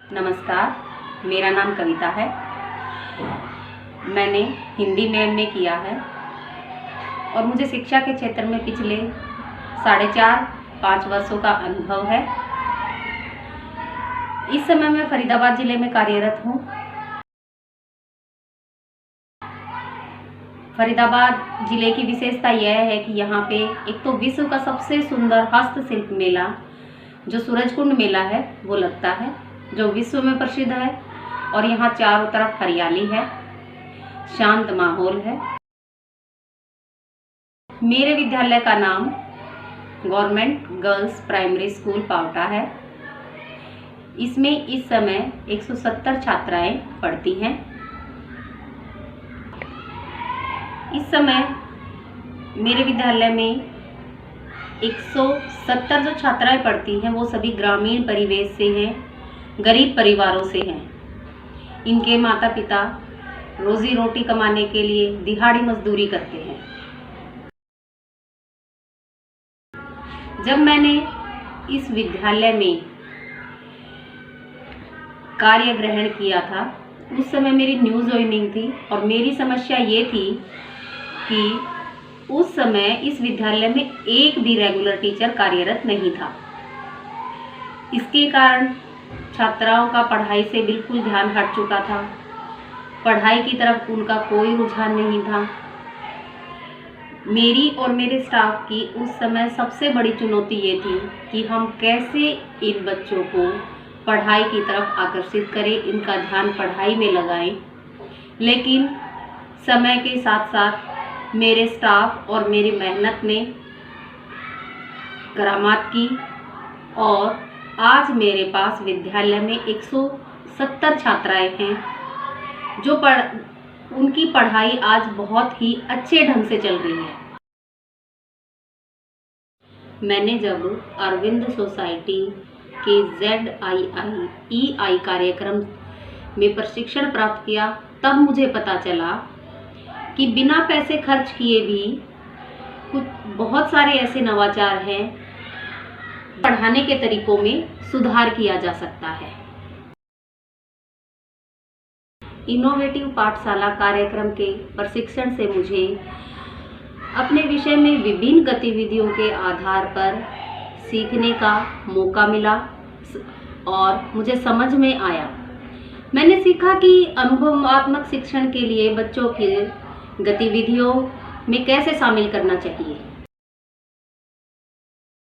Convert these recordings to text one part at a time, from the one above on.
नमस्कार, मेरा नाम कविता है। मैंने हिंदी में किया है और मुझे शिक्षा के क्षेत्र में पिछले 4.5-5 वर्षों का अनुभव है। इस समय मैं फरीदाबाद जिले में कार्यरत हूँ। फरीदाबाद जिले की विशेषता यह है कि यहाँ पे एक तो विश्व का सबसे सुंदर हस्तशिल्प मेला जो सूरजकुंड मेला है वो लगता है, जो विश्व में प्रसिद्ध है। और यहाँ चारों तरफ हरियाली है, शांत माहौल है। मेरे विद्यालय का नाम government girls primary school Paota है। इसमें इस समय 170 छात्राएं पढ़ती हैं। इस समय मेरे विद्यालय में 170 जो छात्राएं पढ़ती हैं वो सभी ग्रामीण परिवेश से हैं, गरीब परिवारों से हैं। इनके माता पिता रोजी रोटी कमाने के लिए दिहाड़ी मजदूरी करते हैं। जब मैंने इस विद्यालय में कार्य ग्रहण किया था उस समय मेरी न्यू ज्वाइनिंग थी और मेरी समस्या ये थी कि उस समय इस विद्यालय में एक भी रेगुलर टीचर कार्यरत नहीं था। इसके कारण छात्राओं का पढ़ाई से बिल्कुल ध्यान हट चुका था। पढ़ाई की तरफ उनका कोई रुझान नहीं था। मेरी और मेरे स्टाफ की उस समय सबसे बड़ी चुनौती ये थी कि हम कैसे इन बच्चों को पढ़ाई की तरफ आकर्षित करें, इनका ध्यान पढ़ाई में लगाएं। लेकिन समय के साथ साथ मेरे स्टाफ और मेरी मेहनत ने करामात की और आज मेरे पास विद्यालय में 170 छात्राएं हैं जो उनकी पढ़ाई आज बहुत ही अच्छे ढंग से चल रही है। मैंने जब अरविंद सोसाइटी के ZII कार्यक्रम में प्रशिक्षण प्राप्त किया तब मुझे पता चला कि बिना पैसे खर्च किए भी कुछ बहुत सारे ऐसे नवाचार हैं, पढ़ाने के तरीकों में सुधार किया जा सकता है। इनोवेटिव पाठशाला कार्यक्रम के प्रशिक्षण से मुझे अपने विषय में विभिन्न गतिविधियों के आधार पर सीखने का मौका मिला और मुझे समझ में आया। मैंने सीखा कि अनुभवात्मक शिक्षण के लिए बच्चों के गतिविधियों में कैसे शामिल करना चाहिए।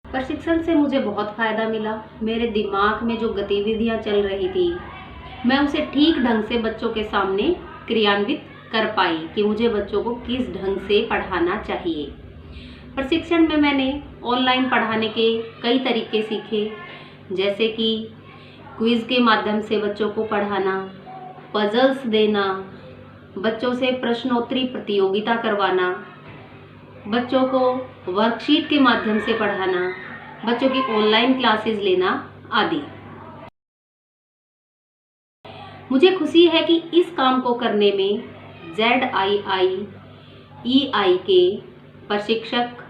प्रशिक्षण से मुझे बहुत फ़ायदा मिला। मेरे दिमाग में जो गतिविधियां चल रही थी मैं उसे ठीक ढंग से बच्चों के सामने क्रियान्वित कर पाई कि मुझे बच्चों को किस ढंग से पढ़ाना चाहिए। प्रशिक्षण में मैंने ऑनलाइन पढ़ाने के कई तरीके सीखे, जैसे कि क्विज़ के माध्यम से बच्चों को पढ़ाना, पजल्स देना, बच्चों से प्रश्नोत्तरी प्रतियोगिता करवाना, बच्चों को वर्कशीट के माध्यम से पढ़ाना, बच्चों की ऑनलाइन क्लासेस लेना आदि। मुझे खुशी है कि इस काम को करने में ZII के प्रशिक्षक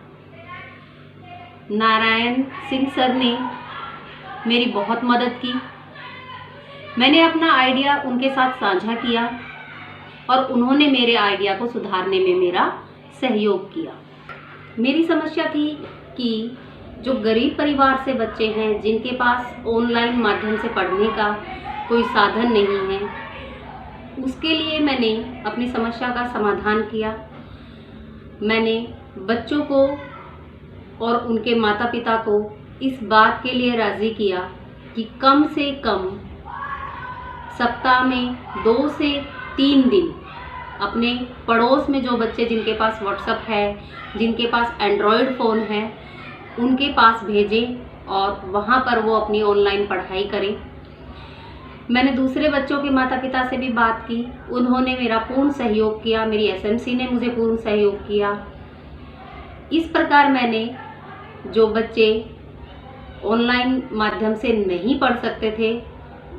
नारायण सिंह सर ने मेरी बहुत मदद की। मैंने अपना आइडिया उनके साथ साझा किया और उन्होंने मेरे आइडिया को सुधारने में मेरा सहयोग किया। मेरी समस्या थी कि जो गरीब परिवार से बच्चे हैं जिनके पास ऑनलाइन माध्यम से पढ़ने का कोई साधन नहीं है, उसके लिए मैंने अपनी समस्या का समाधान किया। मैंने बच्चों को और उनके माता पिता को इस बात के लिए राज़ी किया कि कम से कम सप्ताह में 2 से 3 दिन अपने पड़ोस में जो बच्चे जिनके पास व्हाट्सएप है, जिनके पास एंड्रॉयड फ़ोन है, उनके पास भेजें और वहाँ पर वो अपनी ऑनलाइन पढ़ाई करें। मैंने दूसरे बच्चों के माता पिता से भी बात की, उन्होंने मेरा पूर्ण सहयोग किया। मेरी SMC ने मुझे पूर्ण सहयोग किया। इस प्रकार मैंने जो बच्चे ऑनलाइन माध्यम से नहीं पढ़ सकते थे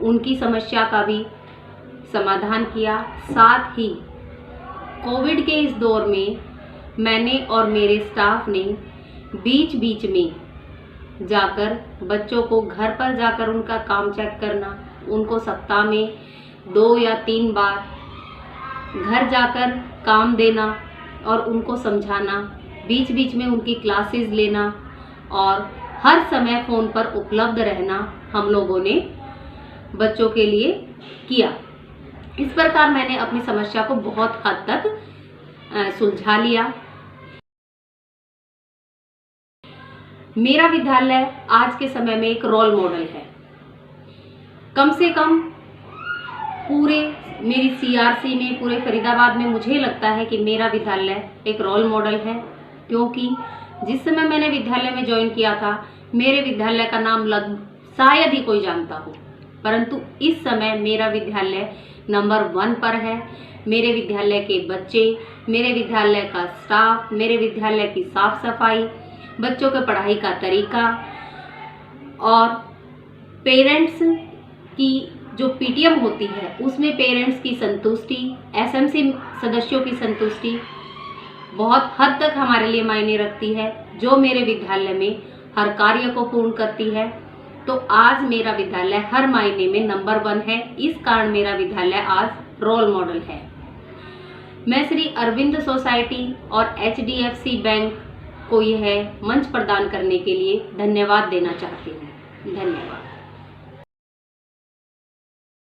उनकी समस्या का भी समाधान किया। साथ ही कोविड के इस दौर में मैंने और मेरे स्टाफ ने बीच बीच में जाकर बच्चों को घर पर जाकर उनका काम चेक करना, उनको सप्ताह में 2 या 3 बार घर जाकर काम देना और उनको समझाना, बीच बीच में उनकी क्लासेस लेना और हर समय फ़ोन पर उपलब्ध रहना हम लोगों ने बच्चों के लिए किया। इस प्रकार मैंने अपनी समस्या को बहुत हद तक सुलझा लिया। मेरा विद्यालय आज के समय में एक रोल मॉडल है। कम से कम पूरे मेरी CRC में, पूरे फरीदाबाद में मुझे लगता है कि मेरा विद्यालय एक रोल मॉडल है, क्योंकि जिस समय मैंने विद्यालय में ज्वाइन किया था मेरे विद्यालय का नाम शायद ही कोई जानता हो, परंतु इस समय मेरा विद्यालय नंबर 1 पर है। मेरे विद्यालय के बच्चे, मेरे विद्यालय का स्टाफ, मेरे विद्यालय की साफ सफाई, बच्चों के पढ़ाई का तरीका और पेरेंट्स की जो PTM होती है उसमें पेरेंट्स की संतुष्टि, SMC सदस्यों की संतुष्टि बहुत हद तक हमारे लिए मायने रखती है, जो मेरे विद्यालय में हर कार्य को पूर्ण करती है। तो आज मेरा विद्यालय हर मायने में नंबर 1 है। इस कारण मेरा विद्यालय आज रोल मॉडल है। मैं श्री अरविंद सोसाइटी और HDFC बैंक को यह मंच प्रदान करने के लिए धन्यवाद देना चाहती हूँ। धन्यवाद।